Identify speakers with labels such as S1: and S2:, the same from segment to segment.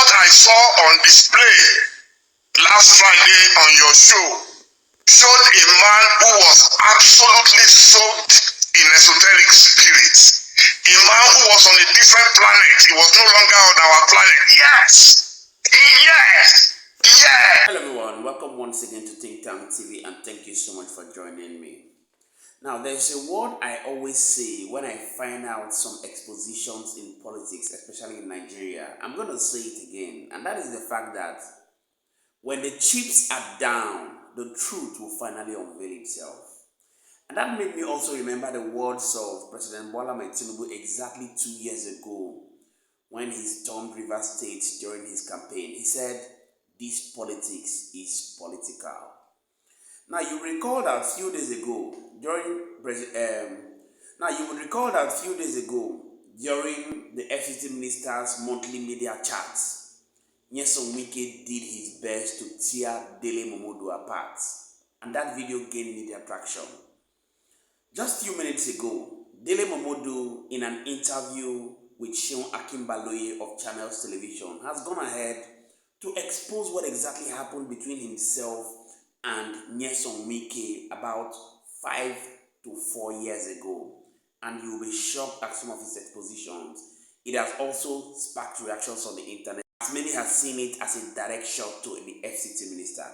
S1: what I saw on display last Friday on your show showed a man who was absolutely soaked in esoteric spirits. A man who was on a different planet. He was no longer on our planet. Yes! Yes! Yes!
S2: Hello everyone, welcome once again to Think Tank TV and thank you so much for joining me. Now there's a word I always say when I find out some expositions in politics, especially in Nigeria. I'm going to say it again, and that is the fact that when the chips are down, the truth will finally unveil itself. And that made me also remember the words of President Bola Tinubu exactly 2 years ago when he stormed River State during his campaign. He said, "This politics is political." Now you recall that a few days ago during the FCT minister's monthly media chats, Nyesom did his best to tear Dele Momodu apart, and that video gained media traction. Just a few minutes ago, Dele Momodu, in an interview with Seun Akinbaloye of Channels Television, has gone ahead to expose what exactly happened between himself and Nyesom about 5 to 4 years ago. And you'll be shocked at some of his expositions. It has also sparked reactions on the internet, as many have seen it as a direct shot to the FCT minister.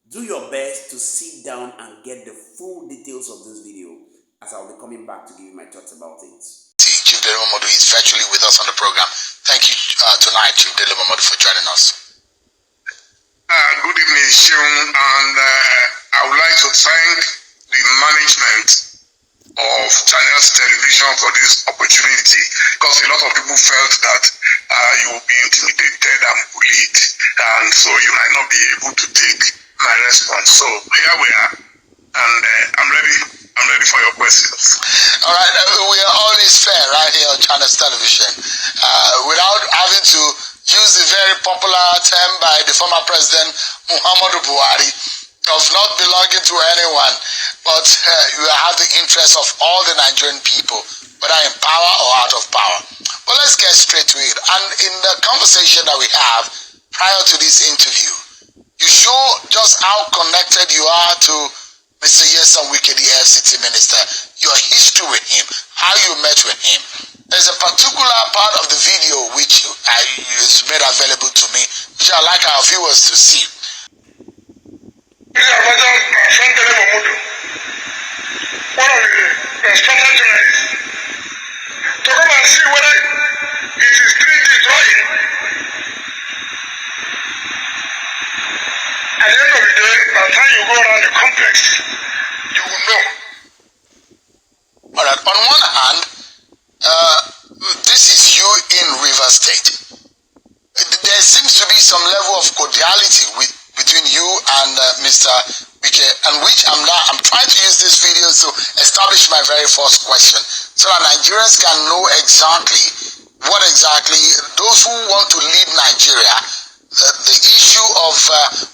S2: Do your best to sit down and get the full details of this video, as I'll be coming back to give you my thoughts about it.
S3: Chief Dele Momodu is virtually with us on the program. Thank you tonight, Chief Dele Momodu, for joining us.
S1: Good evening, Seun, and I would like to thank the management of Channels Television for this opportunity, because a lot of people felt that you will be intimidated and bullied, and so you might not be able to take my response. So here we are, and I'm ready for your questions.
S3: All right, we are always fair right here on Channels Television, without having to use the very popular term by the former president Muhammadu Buhari of not belonging to anyone, but you have the interests of all the Nigerian people, whether in power or out of power. But let's get straight to it. And in the conversation that we have prior to this interview, you show just how connected you are to Mr. Nyesom, the FCT minister, your history with him, how you met with him. There's a particular part of the video which is made available to me, which I'd like our viewers to see.
S1: This is my friend Dele Momodu, one of the strategy journalists, to come and see whether it is 3D drawing. At the end of the day, by the time you go around the complex, you will know.
S3: All right. On one hand, this is you in River State. There seems to be some level of cordiality between you and Mr. WIKE, and which I'm trying to use this video to establish my very first question, so that Nigerians can know exactly those who want to lead Nigeria, the issue of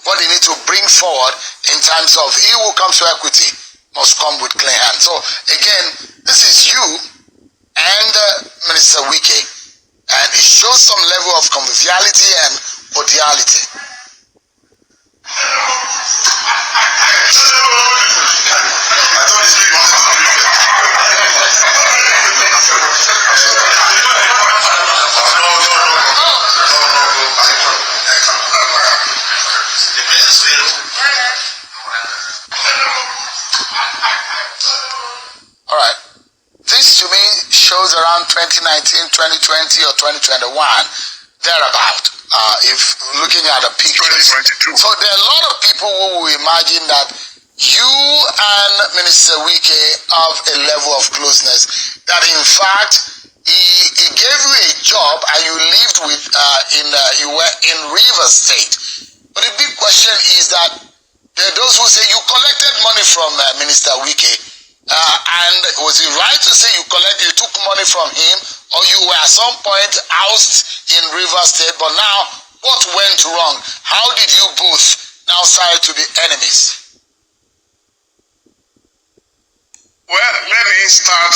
S3: what they need to bring forward in terms of he who comes to equity must come with clean hands. So again, this is you and Minister WIKE, and it shows some level of conviviality and cordiality. All right. This to me shows around 2019, 2020, or 2021, thereabout. If looking at the pictures. So there are a lot of people who will imagine that you and Minister WIKE have a level of closeness, that in fact he gave you a job and you lived with you were in River State. But the big question is that there are those who say you collected money from Minister WIKE. And was it right to say you took money from him, or you were at some point housed in River State, but now what went wrong? How did you both now side to be enemies?
S1: Well, let me start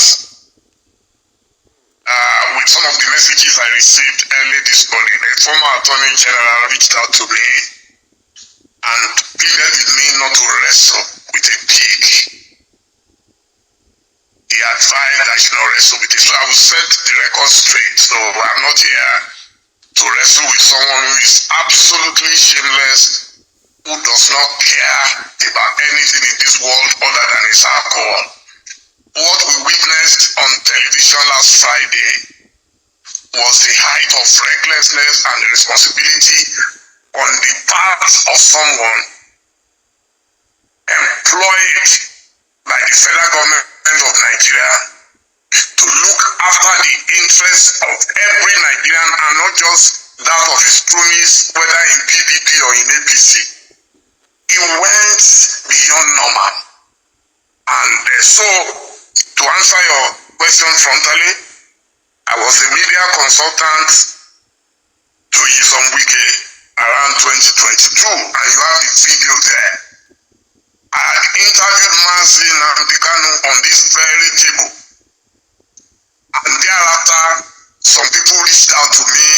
S1: with some of the messages I received early this morning. A former Attorney General reached out to me and pleaded with me not to wrestle with a pig. He advised I should not wrestle with it. So I will set the record straight. So I'm not here to wrestle with someone who is absolutely shameless, who does not care about anything in this world other than his alcohol. What we witnessed on television last Friday was the height of recklessness and irresponsibility on the part of someone employed by the federal government of Nigeria to look after the interests of every Nigerian and not just that of his cronies, whether in PDP or in APC. He went beyond normal. And so, to answer your question frontally, I was a media consultant to Nyesom around 2022, and you have the video there. I had interviewed Mazi Nnamdi on this very table, and thereafter, some people reached out to me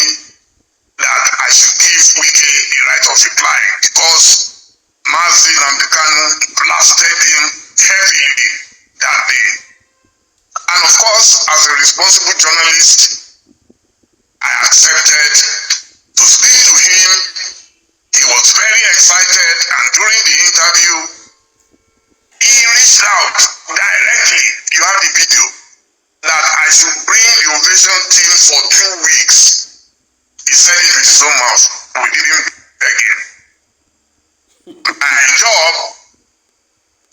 S1: that I should give Wike a right of reply because Mazi Nnamdi blasted him heavily that day. And of course, as a responsible journalist, I accepted to speak to him. He was very excited, and during the interview, he reached out directly, you have the video, that I should bring the Ovation team for 2 weeks. He said it with his own mouth. We didn't beg him. My job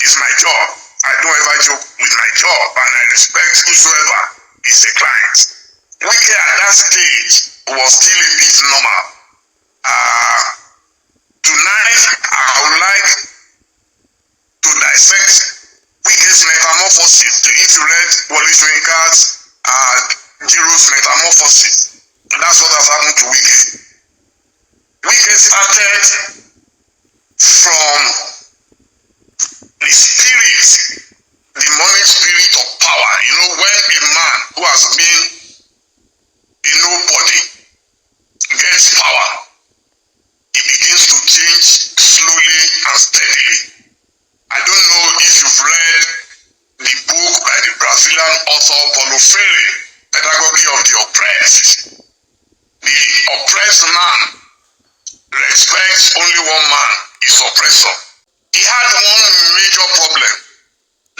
S1: is my job. I don't ever joke with my job, and I respect whosoever is a client. Wike at that stage was still a bit normal. Tonight, I would like to dissect Wike's metamorphosis. If you read Wole Soyinka's Jiro's metamorphosis, that's what has happened to Wike. Wike started from the spirit, the demonic spirit of power. You know, when a man who has been a nobody gets power, he begins to change slowly and steadily. I don't know if you've read the book by the Brazilian author Paulo Freire, Pedagogy of the Oppressed. The oppressed man respects only one man, his oppressor. He had one major problem.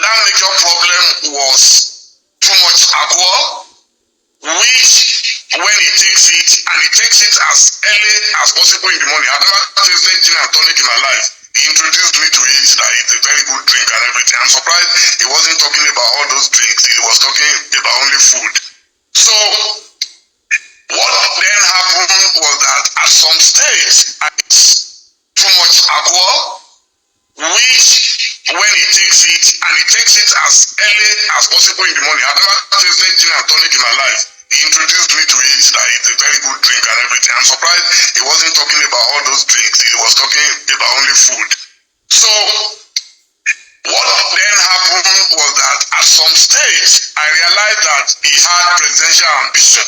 S1: That major problem was too much alcohol, which when he takes it, and he takes it as early as possible in the morning. I've never tasted gin and tonic in my life. He introduced me to it, that it's a very good drink and everything. I'm surprised he wasn't talking about all those drinks. He was talking about only food. So, what then happened was that at some stage, I ate too much alcohol, which when he takes it, and he takes it as early as possible in the morning. I've never tasted gin and tonic in my life. He introduced me to it, that it's a very good drink and everything. I'm surprised he wasn't talking about all those drinks. He was talking about only food. So, what then happened was that at some stage, I realized that he had presidential ambition.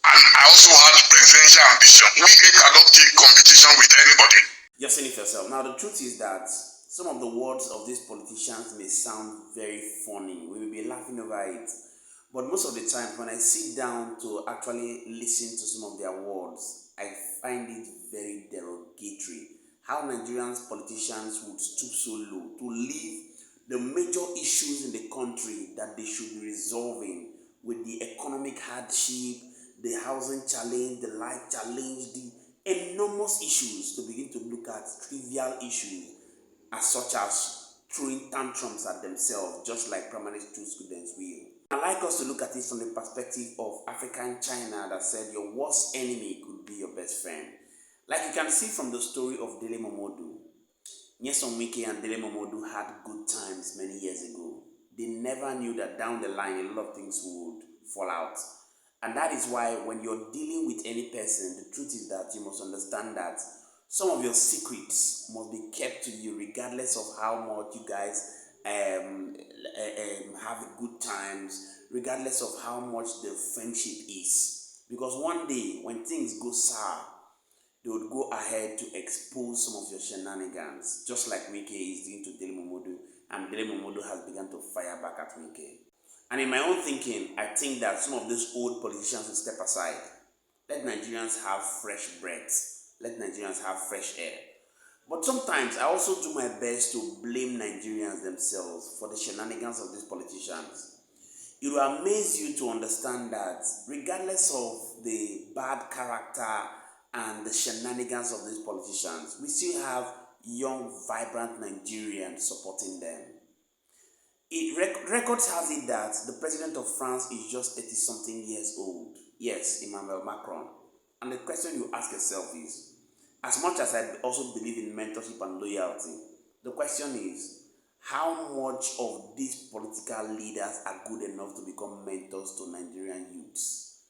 S1: And I also had presidential ambition. Wike cannot take competition with anybody.
S2: You're saying it yourself. Now, the truth is that some of the words of these politicians may sound very funny. We will be laughing over it. But most of the time, when I sit down to actually listen to some of their words, I find it very derogatory. How Nigerians politicians would stoop so low to leave the major issues in the country that they should be resolving, with the economic hardship, the housing challenge, the life challenge, the enormous issues, to begin to look at trivial issues as such as throwing tantrums at themselves, just like primary school students will. I'd like us to look at it from the perspective of African China that said your worst enemy could be your best friend. Like you can see from the story of Dele Momodu, Nyesom and Dele Momodu had good times many years ago. They never knew that down the line a lot of things would fall out. And that is why when you're dealing with any person, the truth is that you must understand that some of your secrets must be kept to you regardless of how much you guys have good times, regardless of how much the friendship is. Because one day, when things go sour, they would go ahead to expose some of your shenanigans, just like WIKE is doing to Dele Momodu, and Dele Momodu has begun to fire back at WIKE. And in my own thinking, I think that some of these old politicians will step aside. Let Nigerians have fresh breath. Let Nigerians have fresh air. But sometimes I also do my best to blame Nigerians themselves for the shenanigans of these politicians. It will amaze you to understand that regardless of the bad character and the shenanigans of these politicians, we still have young, vibrant Nigerians supporting them. Records have it that the president of France is just 80-something years old. Yes, Emmanuel Macron. And the question you ask yourself is, as much as I also believe in mentorship and loyalty, the question is, how much of these political leaders are good enough to become mentors to Nigerian youths?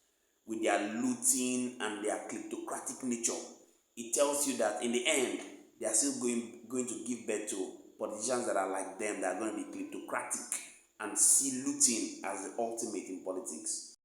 S2: With their looting and their kleptocratic nature, it tells you that in the end, they are still going to give birth to politicians that are like them, that are going to be kleptocratic and see looting as the ultimate in politics.